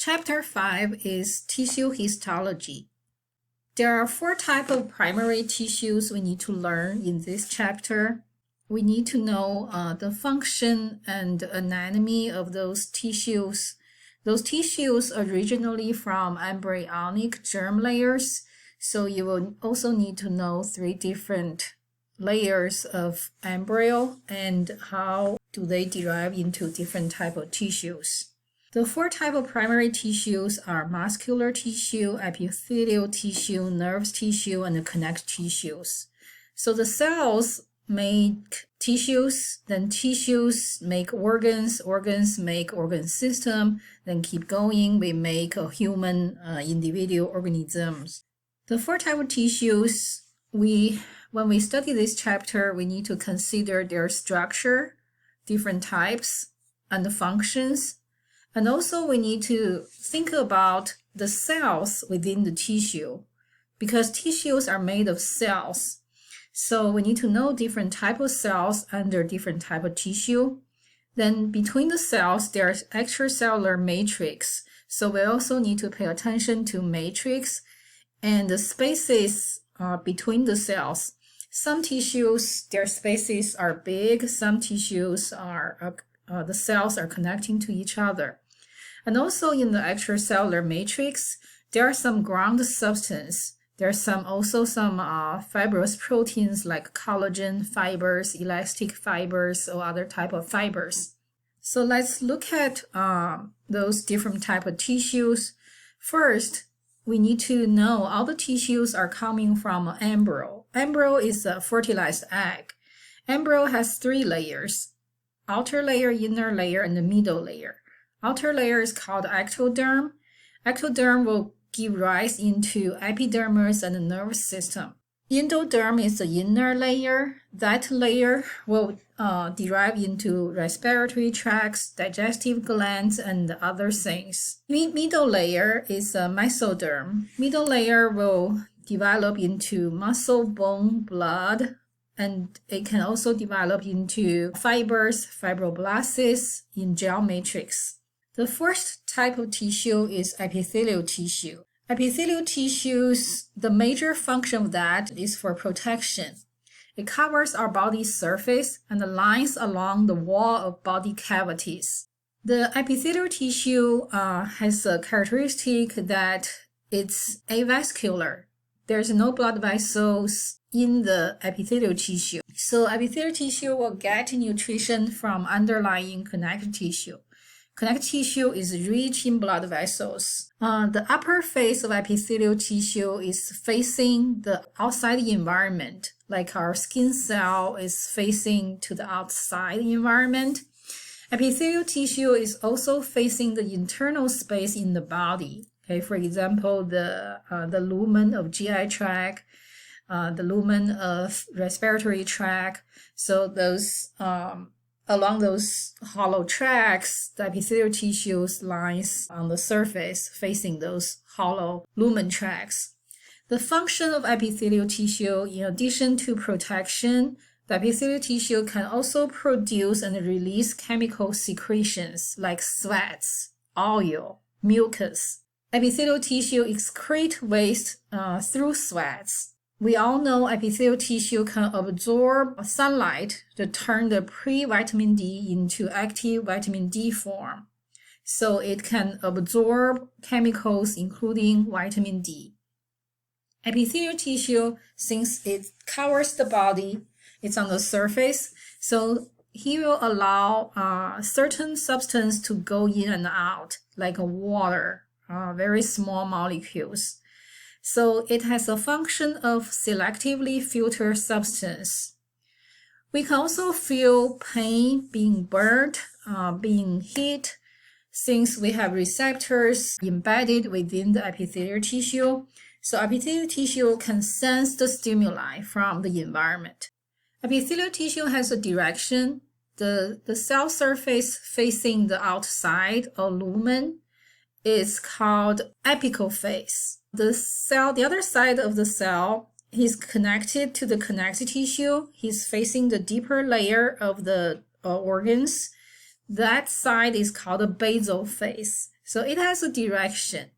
Chapter 5 is tissue histology. There are 4 types of primary tissues we need to learn in this chapter. We need to know the function and anatomy of those tissues. Those tissues originally from embryonic germ layers, so you will also need to know 3 different layers of embryo and how do they derive into different type of tissues. The 4 types of primary tissues are muscular tissue, epithelial tissue, nerve tissue, and connective tissues. So the cells make tissues, then tissues make organs, organs make organ system, then keep going, we make a human individual organisms. The 4 types of tissues, when we study this chapter, we need to consider their structure, different types, and the functions. And also we need to think about the cells within the tissue, because tissues are made of cells. So we need to know different type of cells under different type of tissue. Then between the cells, there's extracellular matrix. So we also need to pay attention to matrix and the spaces between the cells. Some tissues, their spaces are big. Some tissues are the cells are connecting to each other. And also in the extracellular matrix, there are some ground substance. There's also some fibrous proteins like collagen fibers, elastic fibers, or other type of fibers. So let's look at those different type of tissues. First, we need to know all the tissues are coming from an embryo. Embryo is a fertilized egg. Embryo has 3 layers: outer layer, inner layer, and the middle layer. Outer layer is called ectoderm. Ectoderm will give rise into epidermis and the nervous system. Endoderm is the inner layer. That layer will derive into respiratory tracts, digestive glands, and other things. Middle layer is a mesoderm. Middle layer will develop into muscle, bone, blood, and it can also develop into fibers, fibroblasts in gel matrix. The first type of tissue is epithelial tissue. Epithelial tissues, the major function of that is for protection. It covers our body's surface and the lines along the wall of body cavities. The epithelial tissue has a characteristic that it's avascular. There's no blood vessels in the epithelial tissue. So epithelial tissue will get nutrition from underlying connective tissue. Connective tissue is rich in blood vessels. The upper face of epithelial tissue is facing the outside environment, like our skin cell is facing to the outside environment. Epithelial tissue is also facing the internal space in the body. Okay, for example, the lumen of GI tract, the lumen of respiratory tract. So those along those hollow tracts, the epithelial tissues lies on the surface facing those hollow lumen tracts. The function of epithelial tissue, in addition to protection, the epithelial tissue can also produce and release chemical secretions like sweats, oil, mucus. Epithelial tissue excrete waste through sweats. We all know epithelial tissue can absorb sunlight to turn the pre-vitamin D into active vitamin D form. So it can absorb chemicals including vitamin D. Epithelial tissue, since it covers the body, it's on the surface, so he will allow certain substance to go in and out, like water, very small molecules. So it has a function of selectively filter substance. We can also feel pain, being burnt, being hit, since we have receptors embedded within the epithelial tissue. So epithelial tissue can sense the stimuli from the environment. Epithelial tissue has a direction. The cell surface facing the outside or lumen is called apical face. The other side of the cell is connected to the connective tissue. He's facing the deeper layer of the organs. That side is called a basal face. So it has a direction.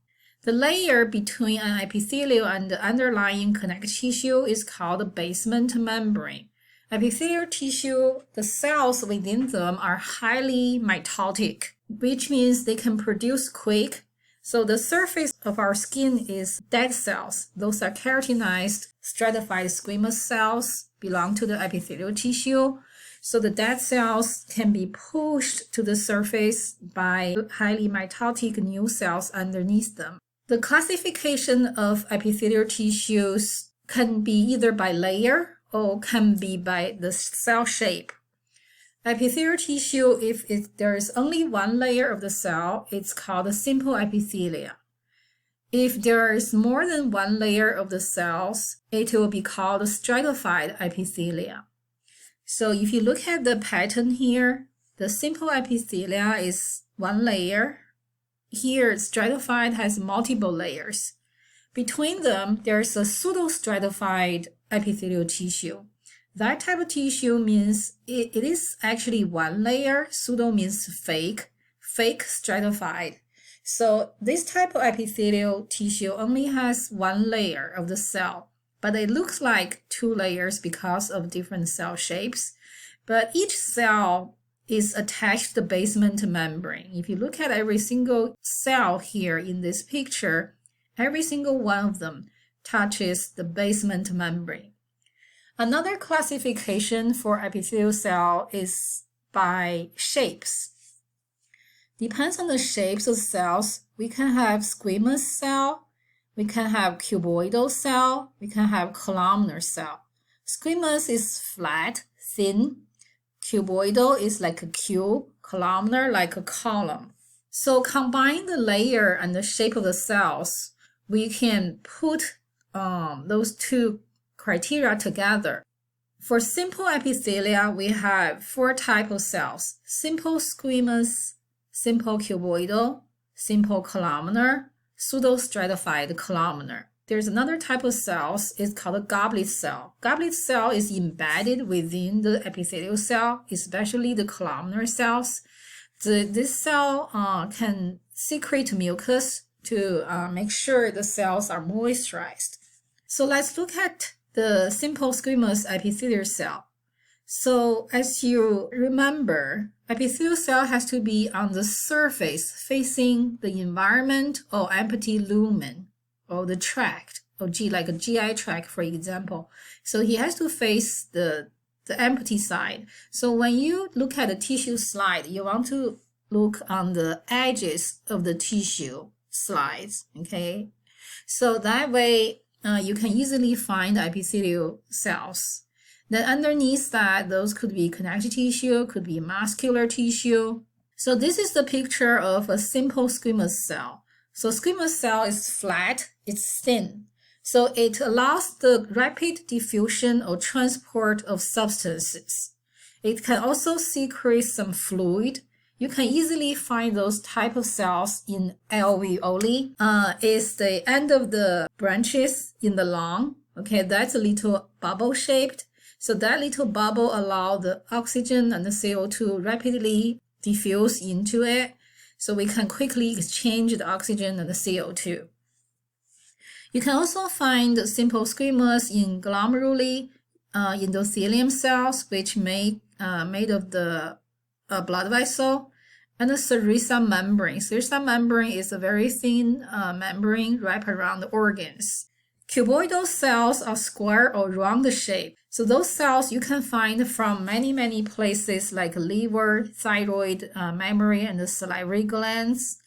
The layer between an epithelial and the underlying connective tissue is called the basement membrane. Epithelial tissue, the cells within them are highly mitotic, which means they can produce quick. So the surface of our skin is dead cells. Those are keratinized, stratified squamous cells, belong to the epithelial tissue. So the dead cells can be pushed to the surface by highly mitotic new cells underneath them. The classification of epithelial tissues can be either by layer or can be by the cell shape. Epithelial tissue, if there is only one layer of the cell, it's called a simple epithelia. If there is more than one layer of the cells, it will be called stratified epithelia. So if you look at the pattern here, the simple epithelia is one layer. Here, stratified has multiple layers. Between them, there's a pseudo-stratified epithelial tissue. That type of tissue means it is actually one layer. Pseudo means fake stratified. So this type of epithelial tissue only has one layer of the cell, but it looks like two layers because of different cell shapes. But each cell is attached to the basement membrane. If you look at every single cell here in this picture, every single one of them touches the basement membrane. Another classification for epithelial cell is by shapes. Depends on the shapes of cells. We can have squamous cell, we can have cuboidal cell, we can have columnar cell. Squamous is flat, thin. Cuboidal is like a cube, columnar like a column. So combine the layer and the shape of the cells, we can put those two criteria together. For simple epithelia, we have four types of cells: simple squamous, simple cuboidal, simple columnar, pseudo-stratified columnar. There's another type of cells, it's called a goblet cell. Goblet cell is embedded within the epithelial cell, especially the columnar cells. This cell can secrete mucus to make sure the cells are moisturized. So let's look at the simple squamous epithelial cell. So as you remember, epithelial cell has to be on the surface facing the environment or empty lumen or the tract, or like a GI tract, for example. So he has to face the empty side. So when you look at the tissue slide, you want to look on the edges of the tissue slides, okay? So that way you can easily find the epithelial cells. Then underneath that, those could be connective tissue, could be muscular tissue. So this is the picture of a simple squamous cell. So squamous cell is flat, it's thin. So it allows the rapid diffusion or transport of substances. It can also secrete some fluid. You can easily find those type of cells in alveoli. It's the end of the branches in the lung. Okay, that's a little bubble shaped. So that little bubble allows the oxygen and the CO2 rapidly diffuse into it. So we can quickly exchange the oxygen and the CO2. You can also find simple squamous in glomeruli endothelium cells, which made of the blood vessel, and the serous membrane. Serous membrane is a very thin membrane wrapped around the organs. Cuboidal cells are square or round shape. So those cells you can find from many places like liver, thyroid, mammary, and the salivary glands.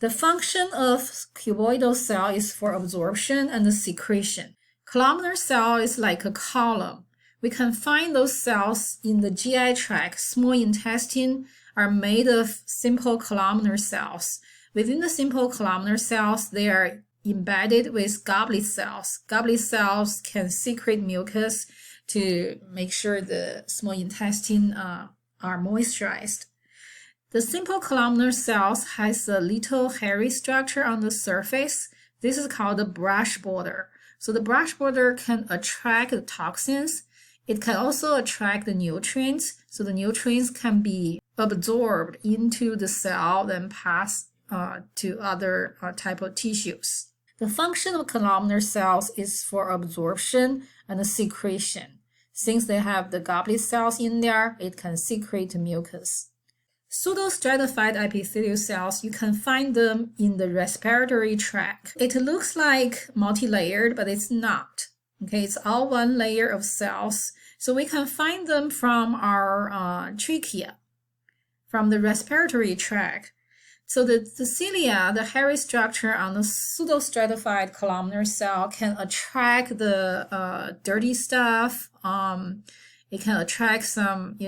The function of cuboidal cell is for absorption and the secretion. Columnar cell is like a column. We can find those cells in the GI tract. Small intestine are made of simple columnar cells. Within the simple columnar cells, they are embedded with goblet cells. Goblet cells can secrete mucus to make sure the small intestine are moisturized. The simple columnar cells has a little hairy structure on the surface. This is called the brush border. So the brush border can attract the toxins. It can also attract the nutrients. So the nutrients can be absorbed into the cell, then pass to other type of tissues. The function of columnar cells is for absorption and secretion. Since they have the goblet cells in there, it can secrete mucus. Pseudostratified epithelial cells, you can find them in the respiratory tract. It looks like multi-layered, but it's not. Okay, it's all one layer of cells. So we can find them from our trachea, from the respiratory tract. So the cilia, the hairy structure on the pseudostratified columnar cell, can attract the dirty stuff. It can attract some,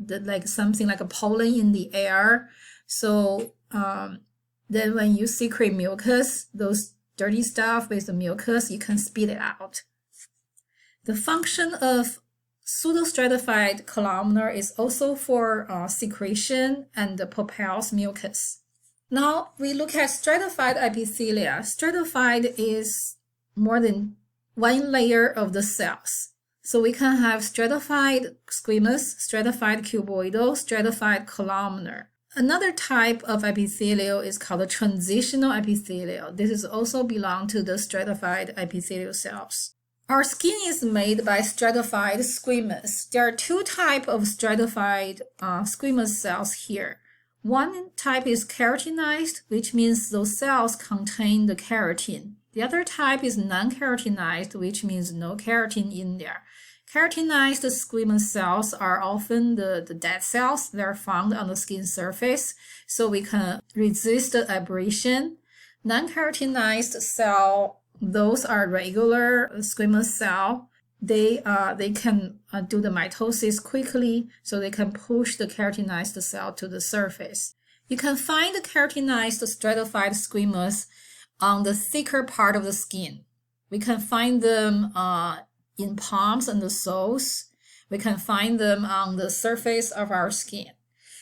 like something like a pollen in the air. So then when you secrete mucus, those dirty stuff with the mucus, you can spit it out. The function of pseudostratified columnar is also for secretion and propels mucus. Now we look at stratified epithelia. Stratified is more than one layer of the cells. So we can have stratified squamous, stratified cuboidal, stratified columnar. Another type of epithelial is called the transitional epithelial. This is also belong to the stratified epithelial cells. Our skin is made by stratified squamous. There are two types of stratified squamous cells here. One type is keratinized, which means those cells contain the keratin. The other type is non-keratinized, which means no keratin in there. Keratinized squamous cells are often the dead cells that are found on the skin surface, so we can resist the abrasion. Non-keratinized cell, those are regular squamous cell. They can do the mitosis quickly, so they can push the keratinized cell to the surface. You can find the keratinized stratified squamous on the thicker part of the skin. We can find them in palms and the soles. We can find them on the surface of our skin.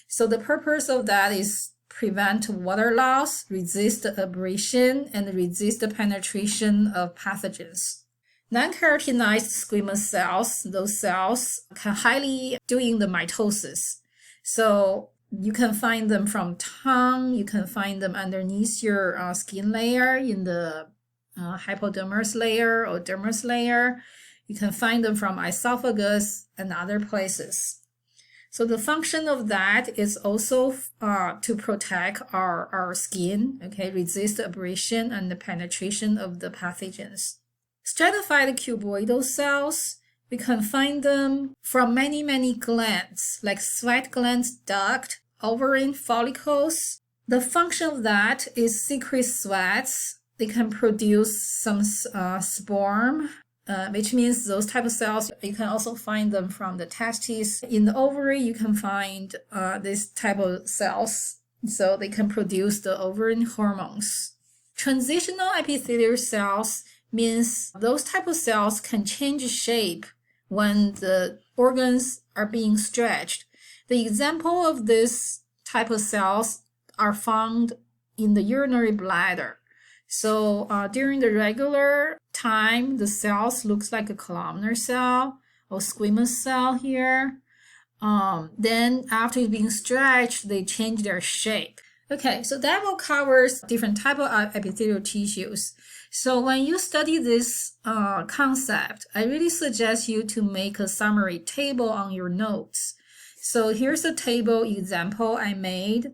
So the purpose of that is prevent water loss, resist abrasion, and resist the penetration of pathogens. Non-keratinized squamous cells, those cells can highly doing the mitosis. So you can find them from tongue, you can find them underneath your skin layer in the hypodermis layer or dermis layer. You can find them from esophagus and other places. So the function of that is also to protect our skin, okay, resist abrasion and the penetration of the pathogens. Stratified cuboidal cells, we can find them from many glands, like sweat glands, duct, ovarian follicles. The function of that is secrete sweats. They can produce some sperm, which means those type of cells, you can also find them from the testes. In the ovary, you can find this type of cells, so they can produce the ovarian hormones. Transitional epithelial cells means those type of cells can change shape when the organs are being stretched. The example of this type of cells are found in the urinary bladder. So during the regular time, the cells looks like a columnar cell or squamous cell here. Then after it's being stretched, they change their shape. Okay, so that will cover different type of epithelial tissues. So when you study this concept, I really suggest you to make a summary table on your notes. So here's a table example I made.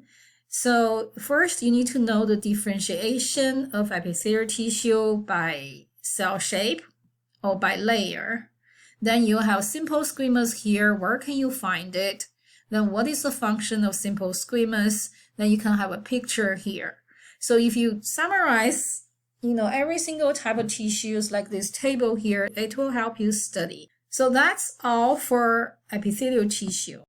So first, you need to know the differentiation of epithelial tissue by cell shape or by layer. Then you have simple squamous here. Where can you find it? Then what is the function of simple squamous? Then you can have a picture here. So if you summarize, every single type of tissues like this table here, it will help you study. So that's all for epithelial tissue.